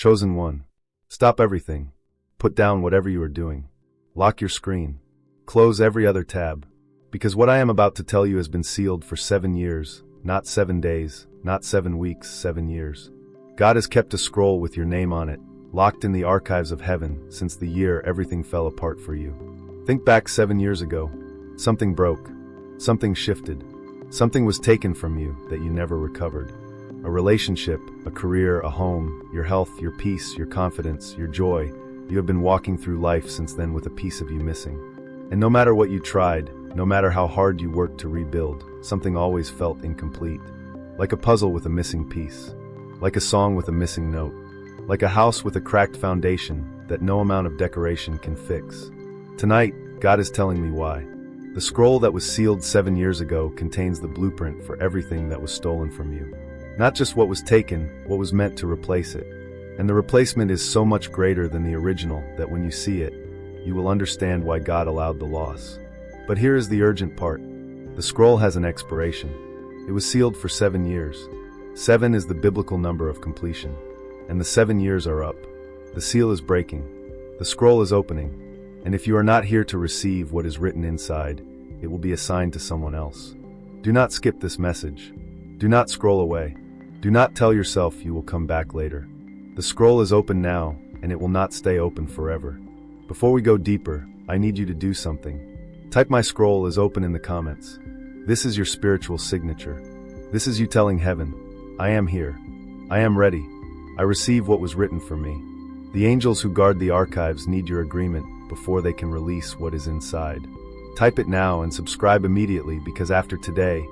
Chosen one. Stop everything. Put down whatever you are doing. Lock your screen. Close every other tab. Because what I am about to tell you has been sealed for 7 years, not 7 days, not 7 weeks, 7 years. God has kept a scroll with your name on it, locked in the archives of heaven since the year everything fell apart for you. Think back 7 years ago. Something broke. Something shifted. Something was taken from you that you never recovered. A relationship, a career, a home, your health, your peace, your confidence, your joy. You have been walking through life since then with a piece of you missing. And no matter what you tried, no matter how hard you worked to rebuild, something always felt incomplete. Like a puzzle with a missing piece. Like a song with a missing note. Like a house with a cracked foundation that no amount of decoration can fix. Tonight, God is telling me why. The scroll that was sealed 7 years ago contains the blueprint for everything that was stolen from you. Not just what was taken, what was meant to replace it. And the replacement is so much greater than the original that when you see it, you will understand why God allowed the loss. But here is the urgent part. The scroll has an expiration. It was sealed for 7 years. 7 is the biblical number of completion. And the 7 years are up. The seal is breaking. The scroll is opening. And if you are not here to receive what is written inside, it will be assigned to someone else. Do not skip this message. Do not scroll away. Do not tell yourself you will come back later. The scroll is open now, and it will not stay open forever. Before we go deeper, I need you to do something. Type "My scroll is open" in the comments. This is your spiritual signature. This is you telling heaven, I am here. I am ready. I receive what was written for me. The angels who guard the archives need your agreement before they can release what is inside. Type it now and subscribe immediately, because after today,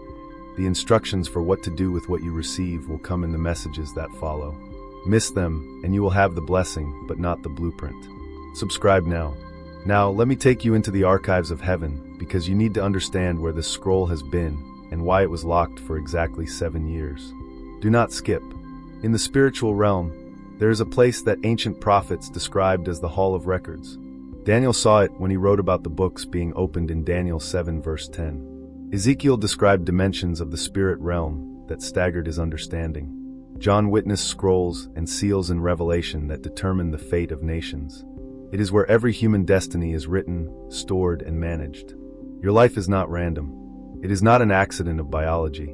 the instructions for what to do with what you receive will come in the messages that follow. Miss them, and you will have the blessing, but not the blueprint. Subscribe now. Now, let me take you into the archives of heaven, because you need to understand where this scroll has been and why it was locked for exactly 7 years. Do not skip. In the spiritual realm, there is a place that ancient prophets described as the Hall of Records. Daniel saw it when he wrote about the books being opened in Daniel 7 verse 10. Ezekiel described dimensions of the spirit realm that staggered his understanding. John witnessed scrolls and seals in Revelation that determine the fate of nations. It is where every human destiny is written, stored, and managed. Your life is not random. It is not an accident of biology.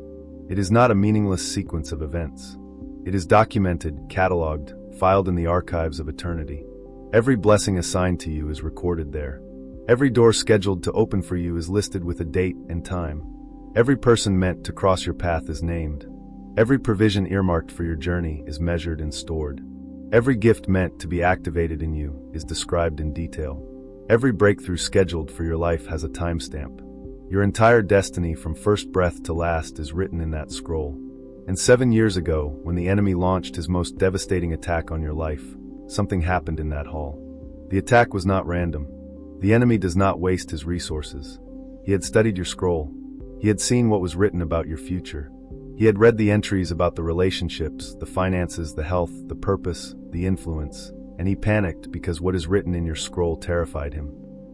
It is not a meaningless sequence of events. It is documented, cataloged, filed in the archives of eternity. Every blessing assigned to you is recorded there. Every door scheduled to open for you is listed with a date and time. Every person meant to cross your path is named. Every provision earmarked for your journey is measured and stored. Every gift meant to be activated in you is described in detail. Every breakthrough scheduled for your life has a timestamp. Your entire destiny from first breath to last is written in that scroll. And 7 years ago, when the enemy launched his most devastating attack on your life, something happened in that hall. The attack was not random. The enemy does not waste his resources. He had studied your scroll. He had seen what was written about your future. He had read the entries about the relationships, the finances, the health, the purpose, the influence, and he panicked because what is written in your scroll terrified him.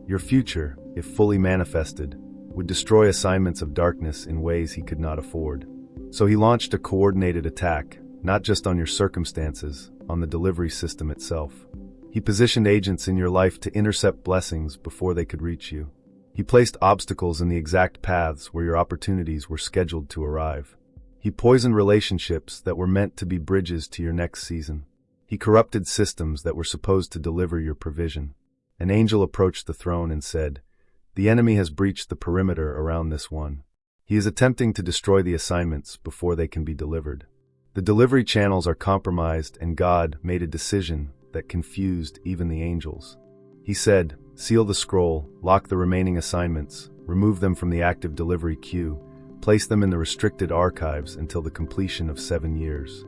Your future, if fully manifested, would destroy assignments of darkness in ways he could not afford. So he launched a coordinated attack, not just on your circumstances, on the delivery system itself. He positioned agents in your life to intercept blessings before they could reach you. He placed obstacles in the exact paths where your opportunities were scheduled to arrive. He poisoned relationships that were meant to be bridges to your next season. He corrupted systems that were supposed to deliver your provision. An angel approached the throne and said, "The enemy has breached the perimeter around this one. He is attempting to destroy the assignments before they can be delivered." The delivery channels are compromised, and God made a decision that confused even the angels. He said, "Seal the scroll, lock the remaining assignments, remove them from the active delivery queue, place them in the restricted archives until the completion of 7 years."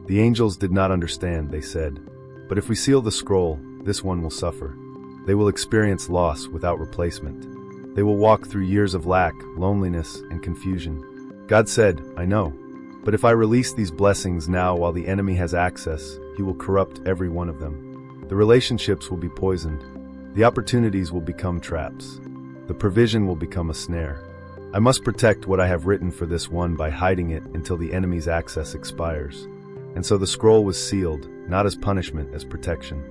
The angels did not understand, they said, "But if we seal the scroll, this one will suffer. They will experience loss without replacement. They will walk through years of lack, loneliness, and confusion." God said, "I know. But if I release these blessings now while the enemy has access, he will corrupt every one of them. The relationships will be poisoned. The opportunities will become traps. The provision will become a snare. I must protect what I have written for this one by hiding it until the enemy's access expires. And so the scroll was sealed, not as punishment, as protection.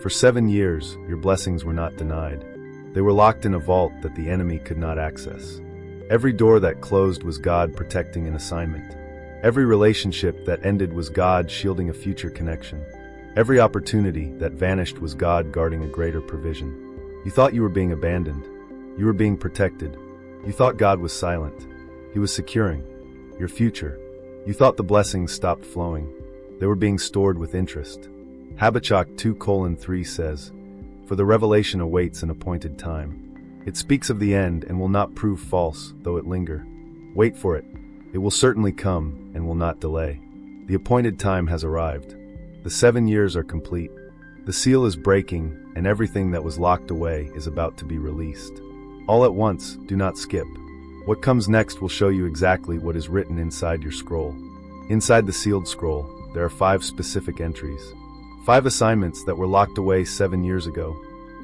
For 7 years, your blessings were not denied. They were locked in a vault that the enemy could not access. Every door that closed was God protecting an assignment. Every relationship that ended was God shielding a future connection. Every opportunity that vanished was God guarding a greater provision. You thought you were being abandoned. You were being protected. You thought God was silent. He was securing your future. You thought the blessings stopped flowing. They were being stored with interest. Habakkuk 2:3 says, "For the revelation awaits an appointed time. It speaks of the end and will not prove false, though it linger. Wait for it. It will certainly come and will not delay. The appointed time has arrived. The 7 years are complete. The seal is breaking, and everything that was locked away is about to be released. All at once, do not skip. What comes next will show you exactly what is written inside your scroll." Inside the sealed scroll, there are 5 specific entries. 5 assignments that were locked away 7 years ago.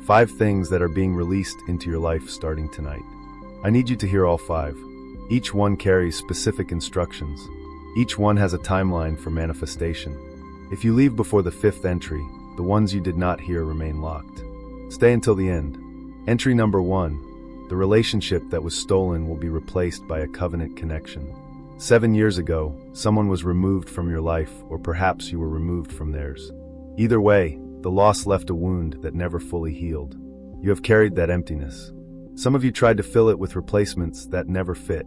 5 things that are being released into your life starting tonight. I need you to hear all 5. Each one carries specific instructions. Each one has a timeline for manifestation. If you leave before the 5th entry, the ones you did not hear remain locked. Stay until the end. Entry number 1. The relationship that was stolen will be replaced by a covenant connection. 7 years ago, someone was removed from your life, or perhaps you were removed from theirs. Either way, the loss left a wound that never fully healed. You have carried that emptiness. Some of you tried to fill it with replacements that never fit.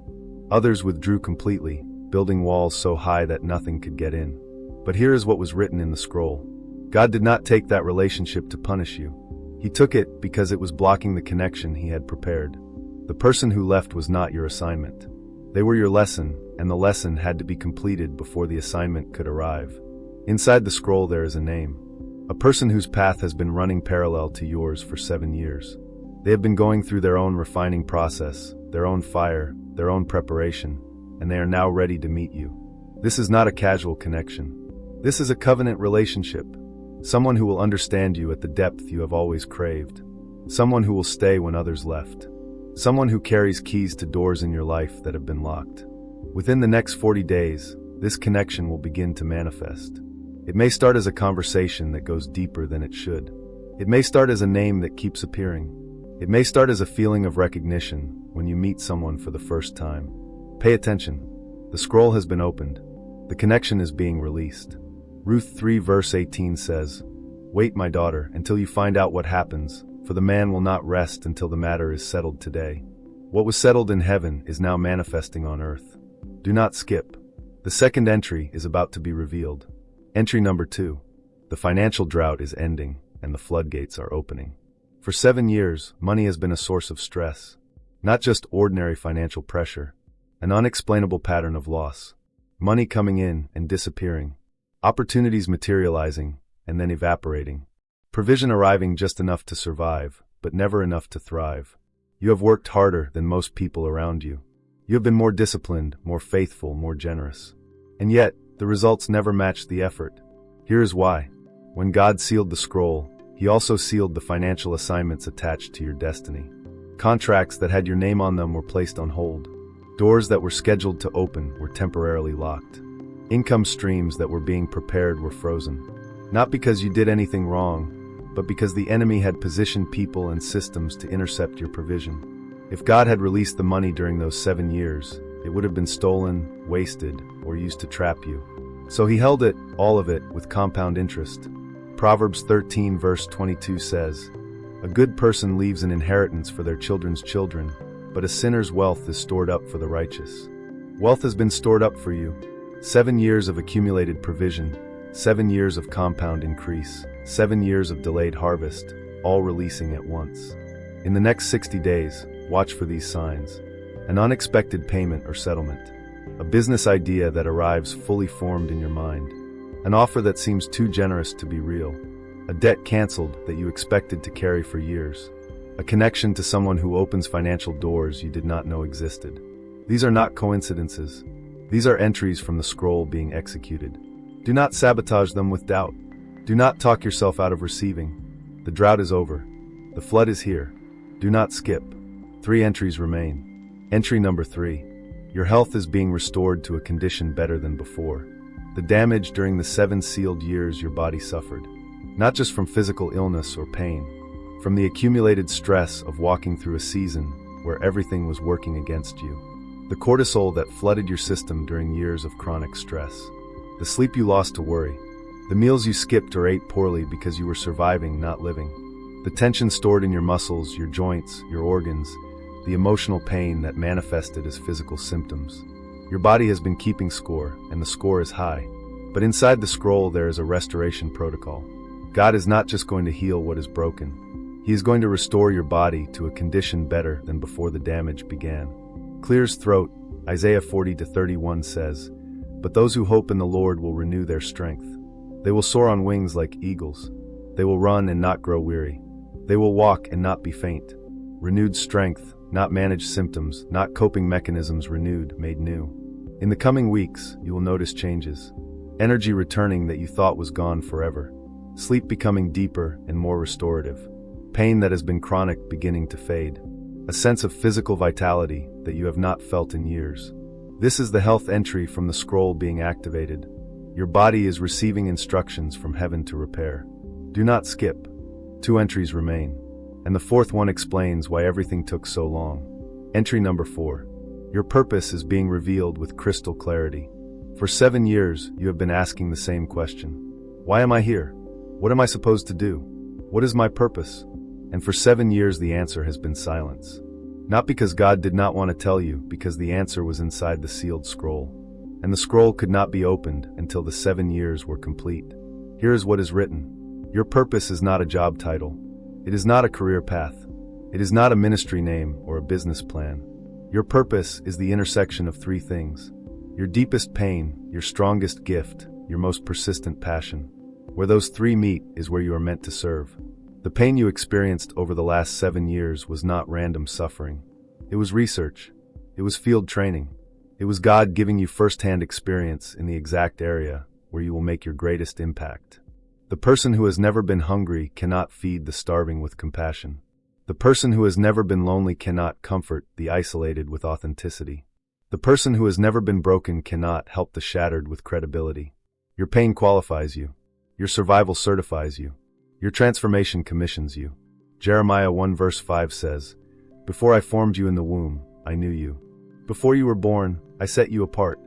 Others withdrew completely, building walls so high that nothing could get in. But here is what was written in the scroll. God did not take that relationship to punish you. He took it because it was blocking the connection he had prepared. The person who left was not your assignment. They were your lesson, and the lesson had to be completed before the assignment could arrive. Inside the scroll there is a name. A person whose path has been running parallel to yours for 7 years. They have been going through their own refining process, their own fire, their own preparation, and they are now ready to meet you. This is not a casual connection. This is a covenant relationship. Someone who will understand you at the depth you have always craved. Someone who will stay when others left. Someone who carries keys to doors in your life that have been locked. Within the next 40 days, this connection will begin to manifest. It may start as a conversation that goes deeper than it should. It may start as a name that keeps appearing. It may start as a feeling of recognition when you meet someone for the first time. Pay attention. The scroll has been opened. The connection is being released. Ruth 3:18 says, "Wait, my daughter, until you find out what happens, for the man will not rest until the matter is settled today." What was settled in heaven is now manifesting on earth. Do not skip. The 2nd entry is about to be revealed. Entry number 2. The financial drought is ending, and the floodgates are opening. For 7 years, money has been a source of stress. Not just ordinary financial pressure. An unexplainable pattern of loss. Money coming in and disappearing. Opportunities materializing and then evaporating. Provision arriving just enough to survive, but never enough to thrive. You have worked harder than most people around you. You have been more disciplined, more faithful, more generous. And yet, the results never matched the effort. Here is why. When God sealed the scroll, He also sealed the financial assignments attached to your destiny. Contracts that had your name on them were placed on hold. Doors that were scheduled to open were temporarily locked. Income streams that were being prepared were frozen. Not because you did anything wrong, but because the enemy had positioned people and systems to intercept your provision. If God had released the money during those 7 years, it would have been stolen, wasted, or used to trap you. So He held it, all of it, with compound interest. Proverbs 13:22 says, "A good person leaves an inheritance for their children's children, but a sinner's wealth is stored up for the righteous." Wealth has been stored up for you. 7 years of accumulated provision, 7 years of compound increase, 7 years of delayed harvest, all releasing at once. In the next 60 days, watch for these signs. An unexpected payment or settlement. A business idea that arrives fully formed in your mind. An offer that seems too generous to be real. A debt canceled that you expected to carry for years. A connection to someone who opens financial doors you did not know existed. These are not coincidences. These are entries from the scroll being executed. Do not sabotage them with doubt. Do not talk yourself out of receiving. The drought is over. The flood is here. Do not skip. 3 entries remain. Entry number 3. Your health is being restored to a condition better than before. the damage during the 7 sealed years your body suffered. Not just from physical illness or pain, from the accumulated stress of walking through a season where everything was working against you. The cortisol that flooded your system during years of chronic stress. The sleep you lost to worry. The meals you skipped or ate poorly because you were surviving, not living. The tension stored in your muscles, your joints, your organs. The emotional pain that manifested as physical symptoms. Your body has been keeping score, and the score is high. But inside the scroll there is a restoration protocol. God is not just going to heal what is broken. He is going to restore your body to a condition better than before the damage began. Clears throat, Isaiah 40-31 says, "But those who hope in the Lord will renew their strength. They will soar on wings like eagles. They will run and not grow weary. They will walk and not be faint." Renewed strength, not managed symptoms, not coping mechanisms renewed, made new. In the coming weeks, you will notice changes. Energy returning that you thought was gone forever. Sleep becoming deeper and more restorative. Pain that has been chronic beginning to fade. A sense of physical vitality that you have not felt in years. This is the health entry from the scroll being activated. Your body is receiving instructions from heaven to repair. Do not skip. 2 entries remain. And the 4th one explains why everything took so long. Entry number 4. Your purpose is being revealed with crystal clarity. For 7 years, you have been asking the same question. Why am I here? What am I supposed to do? What is my purpose? And for 7 years the answer has been silence. Not because God did not want to tell you, because the answer was inside the sealed scroll. And the scroll could not be opened until the 7 years were complete. Here is what is written. Your purpose is not a job title. It is not a career path. It is not a ministry name or a business plan. Your purpose is the intersection of 3 things. Your deepest pain, your strongest gift, your most persistent passion. Where those 3 meet is where you are meant to serve. The pain you experienced over the last 7 years was not random suffering. It was research. It was field training. It was God giving you first-hand experience in the exact area where you will make your greatest impact. The person who has never been hungry cannot feed the starving with compassion. The person who has never been lonely cannot comfort the isolated with authenticity. The person who has never been broken cannot help the shattered with credibility. Your pain qualifies you. Your survival certifies you. Your transformation commissions you. Jeremiah 1 verse 5 says, "Before I formed you in the womb, I knew you. Before you were born, I set you apart.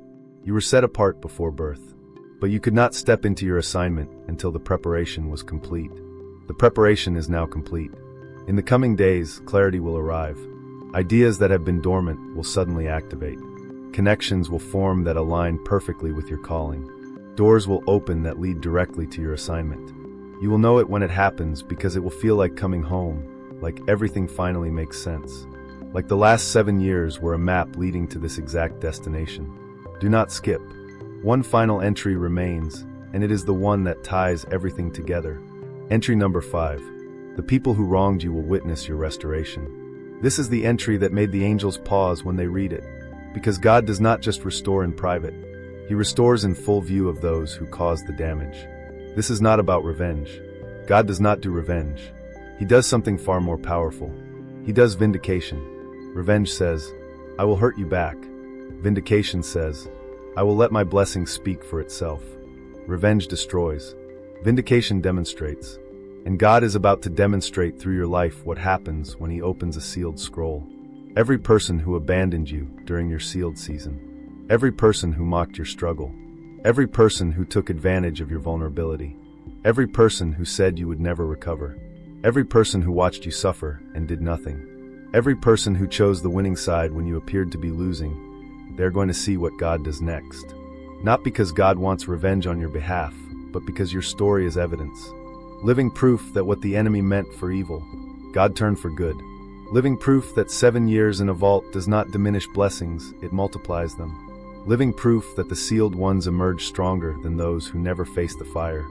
You were set apart before birth. But you could not step into your assignment until the preparation was complete. The preparation is now complete. In the coming days, clarity will arrive. Ideas that have been dormant will suddenly activate. Connections will form that align perfectly with your calling. Doors will open that lead directly to your assignment. You will know it when it happens because it will feel like coming home, like everything finally makes sense. Like the last 7 years were a map leading to this exact destination. Do not skip. One final entry remains, and it is the one that ties everything together. Entry number 5. The people who wronged you will witness your restoration. This is the entry that made the angels pause when they read it. Because God does not just restore in private. He restores in full view of those who caused the damage. This is not about revenge. God does not do revenge. He does something far more powerful. He does vindication. Revenge says, "I will hurt you back." Vindication says, "I will let my blessing speak for itself." Revenge destroys. Vindication demonstrates. And God is about to demonstrate through your life what happens when He opens a sealed scroll. Every person who abandoned you during your sealed season. Every person who mocked your struggle. Every person who took advantage of your vulnerability. Every person who said you would never recover. Every person who watched you suffer and did nothing. Every person who chose the winning side when you appeared to be losing. They're going to see what God does next. Not because God wants revenge on your behalf, but because your story is evidence. Living proof that what the enemy meant for evil, God turned for good. Living proof that 7 years in a vault does not diminish blessings, it multiplies them. Living proof that the sealed ones emerge stronger than those who never faced the fire.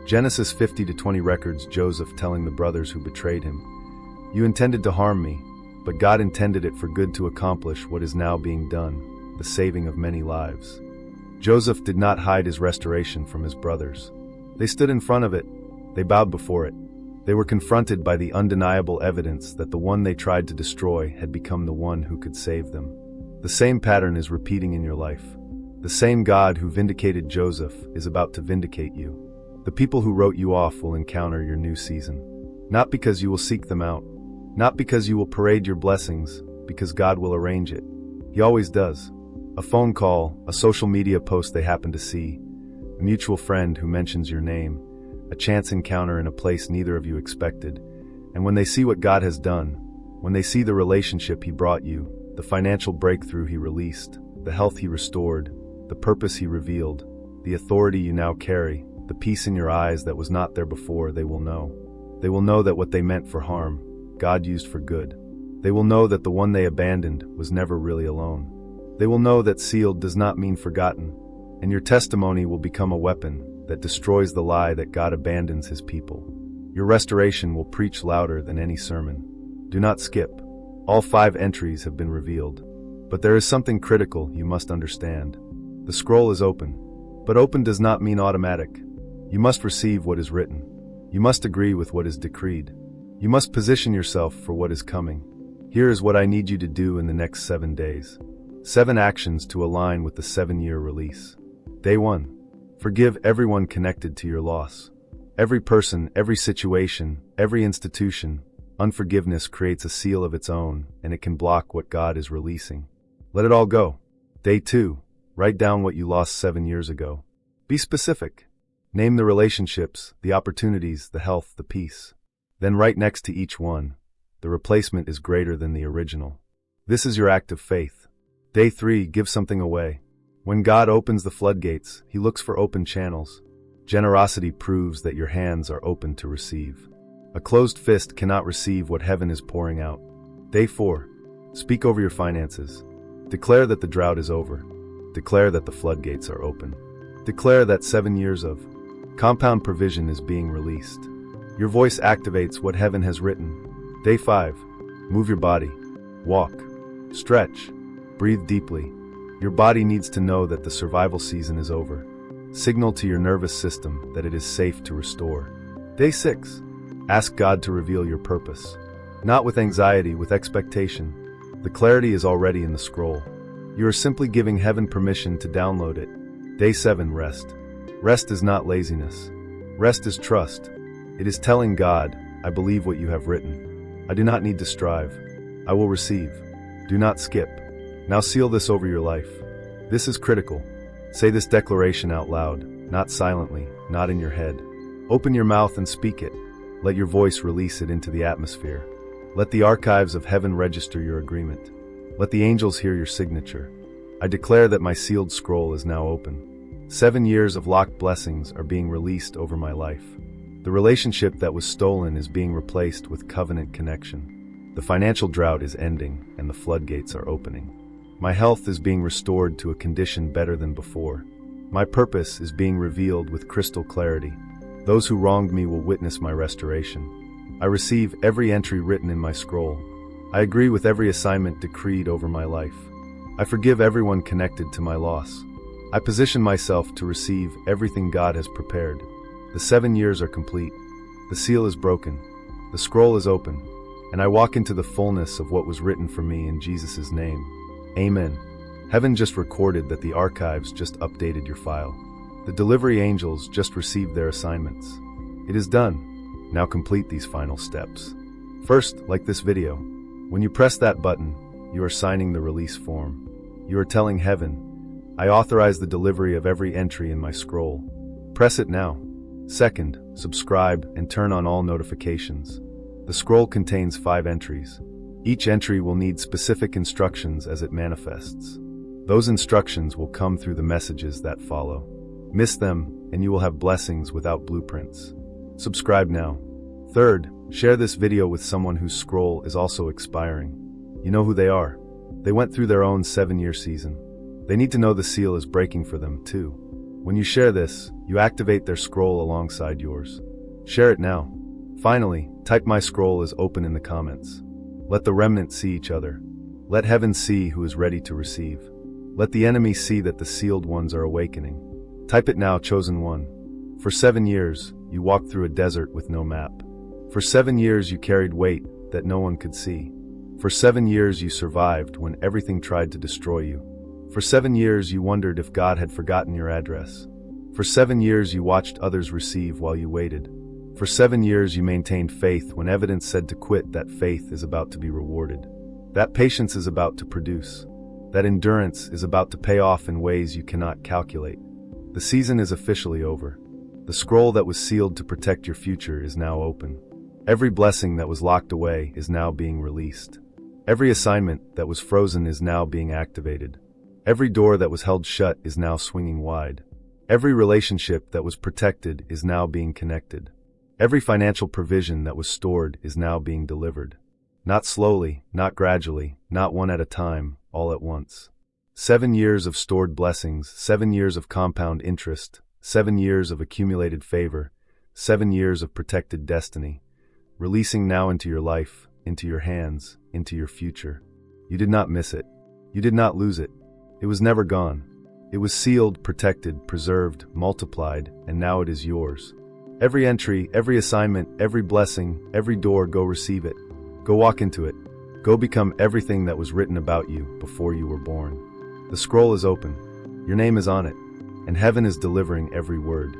Genesis 50-20 records Joseph telling the brothers who betrayed him, "You intended to harm me, but God intended it for good to accomplish what is now being done, the saving of many lives." Joseph did not hide his restoration from his brothers. They stood in front of it. They bowed before it. They were confronted by the undeniable evidence that the one they tried to destroy had become the one who could save them. The same pattern is repeating in your life. The The same God who vindicated Joseph is about to vindicate you. The people who wrote you off will encounter your new season. Not because you will seek them out, not because you will parade your blessings, because God will arrange it. He always does. A phone call, a social media post they happen to see, a mutual friend who mentions your name, a chance encounter in a place neither of you expected. And when they see what God has done, when they see the relationship He brought you, the financial breakthrough He released, the health He restored, the purpose He revealed, the authority you now carry, the peace in your eyes that was not there before, they will know. They will know that what they meant for harm, God used for good. They will know that the one they abandoned was never really alone. They will know that sealed does not mean forgotten, and your testimony will become a weapon that destroys the lie that God abandons His people. Your restoration will preach louder than any sermon. Do not skip. All 5 entries have been revealed. But there is something critical you must understand. The scroll is open, but open does not mean automatic. You must receive what is written. You must agree with what is decreed. You must position yourself for what is coming. Here is what I need you to do in the next 7 days. 7 actions to align with the 7-year release. Day 1. Forgive everyone connected to your loss. Every person, every situation, every institution. Unforgiveness creates a seal of its own, and it can block what God is releasing. Let it all go. Day 2. Write down what you lost 7 years ago. Be specific. Name the relationships, the opportunities, the health, the peace. Then write next to each one, the replacement is greater than the original. This is your act of faith. Day 3. Give something away. When God opens the floodgates, He looks for open channels. Generosity proves that your hands are open to receive. A closed fist cannot receive what heaven is pouring out. Day 4. Speak over your finances. Declare that the drought is over. Declare that the floodgates are open. Declare that 7 years of compound provision is being released. Your voice activates what heaven has written. Day 5. Move your body. Walk. Stretch. Breathe deeply. Your body needs to know that the survival season is over. Signal to your nervous system that it is safe to restore. Day 6. Ask God to reveal your purpose. Not with anxiety, with expectation. The clarity is already in the scroll. You are simply giving heaven permission to download it. Day 7. Rest. Rest is not laziness. Rest is trust. It is telling God, I believe what you have written. I do not need to strive. I will receive. Do not skip. Now seal this over your life. This is critical. Say this declaration out loud, not silently, not in your head. Open your mouth and speak it. Let your voice release it into the atmosphere. Let the archives of heaven register your agreement. Let the angels hear your signature. I declare that my sealed scroll is now open. 7 years of locked blessings are being released over my life. The relationship that was stolen is being replaced with covenant connection. The financial drought is ending and the floodgates are opening. My health is being restored to a condition better than before. My purpose is being revealed with crystal clarity. Those who wronged me will witness my restoration. I receive every entry written in my scroll. I agree with every assignment decreed over my life. I forgive everyone connected to my loss. I position myself to receive everything God has prepared. The 7 years are complete. The seal is broken. The scroll is open. And I walk into the fullness of what was written for me in Jesus' name. Amen. Heaven just recorded that the archives just updated your file. The delivery angels just received their assignments. It is done. Now complete these final steps. First, like this video. When you press that button, you are signing the release form. You are telling heaven, I authorize the delivery of every entry in my scroll. Press it now. Second, subscribe and turn on all notifications. The scroll contains 5 entries. Each entry will need specific instructions as it manifests. Those instructions will come through the messages that follow. Miss them, and you will have blessings without blueprints. Subscribe now. Third, share this video with someone whose scroll is also expiring. You know who they are. They went through their own 7-year season. They need to know the seal is breaking for them too. When you share this, you activate their scroll alongside yours. Share it now. Finally, type my scroll is open in the comments. Let the remnant see each other. Let heaven see who is ready to receive. Let the enemy see that the sealed ones are awakening. Type it now, chosen one. For 7 years, you walked through a desert with no map. For 7 years you carried weight that no one could see. For 7 years you survived when everything tried to destroy you. For 7 years you wondered if God had forgotten your address. For 7 years you watched others receive while you waited. For 7 years you maintained faith when evidence said to quit. That faith is about to be rewarded. That patience is about to produce. That endurance is about to pay off in ways you cannot calculate. The season is officially over. The scroll that was sealed to protect your future is now open. Every blessing that was locked away is now being released. Every assignment that was frozen is now being activated. Every door that was held shut is now swinging wide. Every relationship that was protected is now being connected. Every financial provision that was stored is now being delivered. Not slowly, not gradually, not one at a time, all at once. 7 years of stored blessings, 7 years of compound interest, 7 years of accumulated favor, 7 years of protected destiny, releasing now into your life, into your hands, into your future. You did not miss it. You did not lose it. It was never gone. It was sealed, protected, preserved, multiplied, and now it is yours. Every entry, every assignment, every blessing, every door, go receive it. Go walk into it. Go become everything that was written about you before you were born. The scroll is open. Your name is on it, and heaven is delivering every word.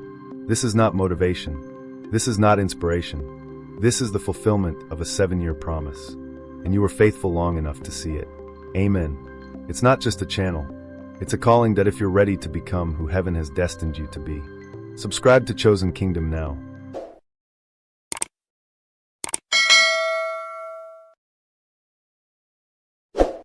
This is not motivation. This is not inspiration. This is the fulfillment of a 7-year promise, and you were faithful long enough to see it. Amen. It's not just a channel. It's a calling that if you're ready to become who heaven has destined you to be. Subscribe to Chosen Kingdom now.